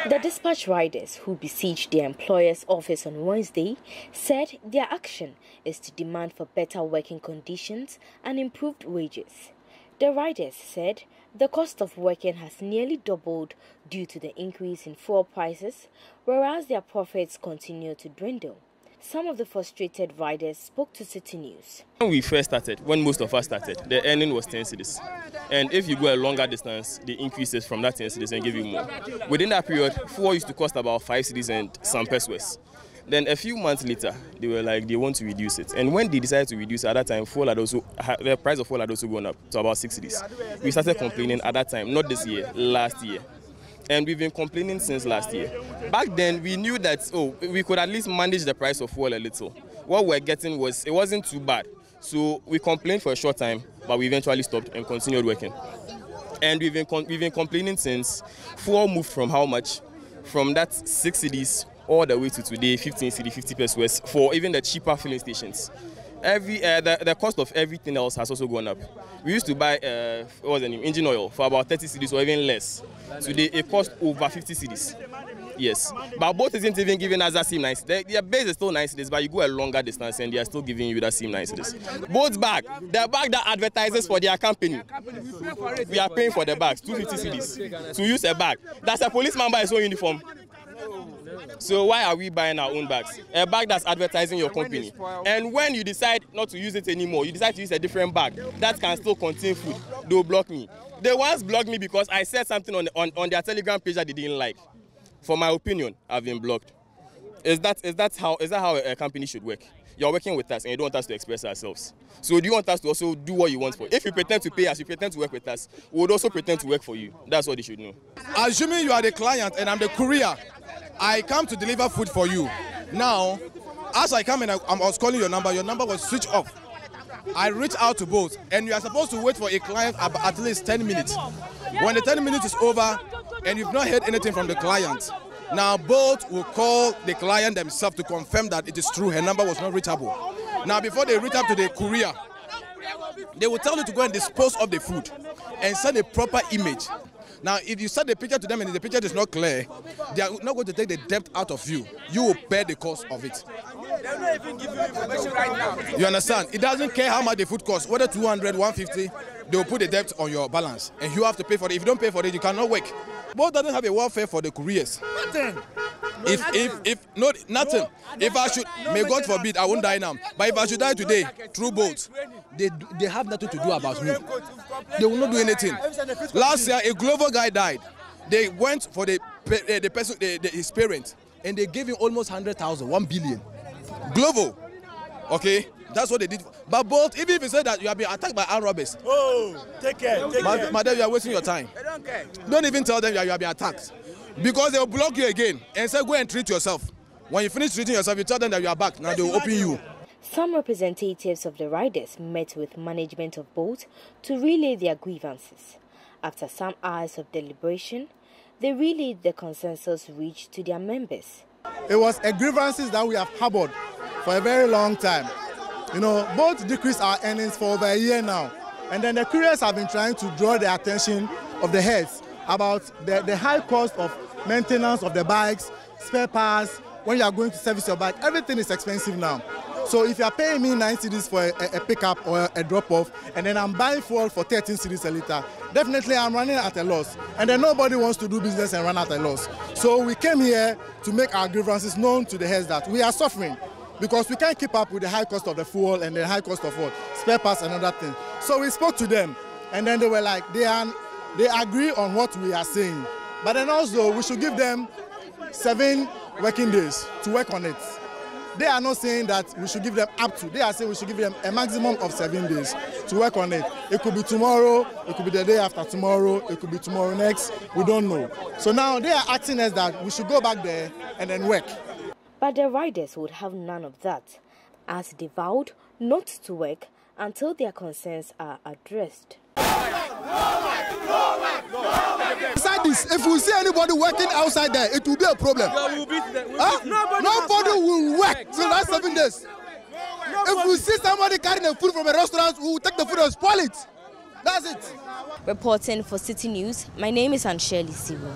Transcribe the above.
The dispatch riders who besieged their employer's office on Wednesday said their action is to demand for better working conditions and improved wages. The riders said the cost of working has nearly doubled due to the increase in fuel prices, whereas their profits continue to dwindle. Some of the frustrated riders spoke to Citi News. When we first started, when most of us started, the earning was 10 cedis. And if you go a longer distance, the increases from that 10 cedis and give you more. Within that period, fuel used to cost about 5 cedis and some pesos. Then a few months later, they were like, they want to reduce it. And when they decided to reduce it, at that time, the price of fuel had also gone up to about 6 cedis. We started complaining at that time, not this year, last year. And we've been complaining since last year. Back then, we knew that, we could at least manage the price of fuel a little. What we're getting it wasn't too bad. So we complained for a short time, but we eventually stopped and continued working. And we've been complaining since. Fuel moved from how much? From that 6 cedis all the way to today, 15 cedi, 50 pesos for even the cheaper filling stations. The cost of everything else has also gone up. We used to buy engine oil for about 30 cedis or even less. Today it costs over 50 cedis. Yes, but both isn't even giving us that same 9 cedis. Their base is still 9 cedis, but you go a longer distance and they are still giving you that same 9 cedis. Both bag, the bag that advertises for their company, we are paying for the bags, 250 cedis to use a bag. That's a policeman by his own uniform. So why are we buying our own bags? A bag that's advertising your company. And when you decide not to use it anymore, you decide to use a different bag that can still contain food, they'll block me. They once blocked me because I said something on their Telegram page that they didn't like. For my opinion, I've been blocked. Is that how a company should work? You're working with us and you don't want us to express ourselves. So do you want us to also do what you want for? If you pretend to pay us, you pretend to work with us, we would also pretend to work for you. That's what they should know. Assuming you are the client and I'm the courier, I come to deliver food for you. Now, as I come in, I was calling your number was switched off. I reach out to both, and you are supposed to wait for a client at least 10 minutes. When the 10 minutes is over, and you've not heard anything from the client, now both will call the client themselves to confirm that it is true, her number was not reachable. Now, before they reach out to the courier, they will tell you to go and dispose of the food and send a proper image. Now, if you send the picture to them and the picture is not clear, they are not going to take the debt out of you. You will bear the cost of it. They will not even give you information right now. You understand? It doesn't care how much the food costs, whether 200, 150, they will put the debt on your balance. And you have to pay for it. If you don't pay for it, you cannot work. Both doesn't have a welfare for the couriers. Nothing. Nothing. If I should, may God forbid, I won't die now. But if I should die today through boats, they have nothing to do about me. They will not do anything. Last year, a Glovo guy died. They went for his parents, and they gave him almost 100,000, 1 billion. Glovo, okay, that's what they did. But both, even if you say that you have been attacked by armed robbers, take care. Madam, you are wasting your time. They don't care. Don't even tell them you have been attacked. Because they will block you again and say, go and treat yourself. When you finish treating yourself, you tell them that you are back. Now they will open you. Some representatives of the riders met with management of both to relay their grievances. After some hours of deliberation, they relayed the consensus reached to their members. It was a grievances that we have harbored for a very long time. You know, both decreased our earnings for over a year now. And then the couriers have been trying to draw the attention of the heads about the high cost of maintenance of the bikes, spare parts, when you are going to service your bike, everything is expensive now. So if you are paying me 9 cedis for a pickup or a drop-off, and then I'm buying fuel for 13 cedis a litre, definitely I'm running at a loss. And then nobody wants to do business and run at a loss. So we came here to make our grievances known to the heads that we are suffering because we can't keep up with the high cost of the fuel and the high cost of what, spare parts and other things. So we spoke to them, and then they were like, they agree on what we are saying. But then also, we should give them 7 working days to work on it. They are not saying that we should give them up to. They are saying we should give them a maximum of 7 days to work on it. It could be tomorrow, it could be the day after tomorrow, it could be tomorrow next. We don't know. So now they are asking us that we should go back there and then work. But the riders would have none of that, as they vowed not to work until their concerns are addressed. Besides this, if we see anybody working outside there, it will be a problem. Nobody will work till that 7 days. If we see somebody carrying the food from a restaurant, we will take the food and spoil it. That's it. Reporting for Citi News, my name is Ansheli Siwo.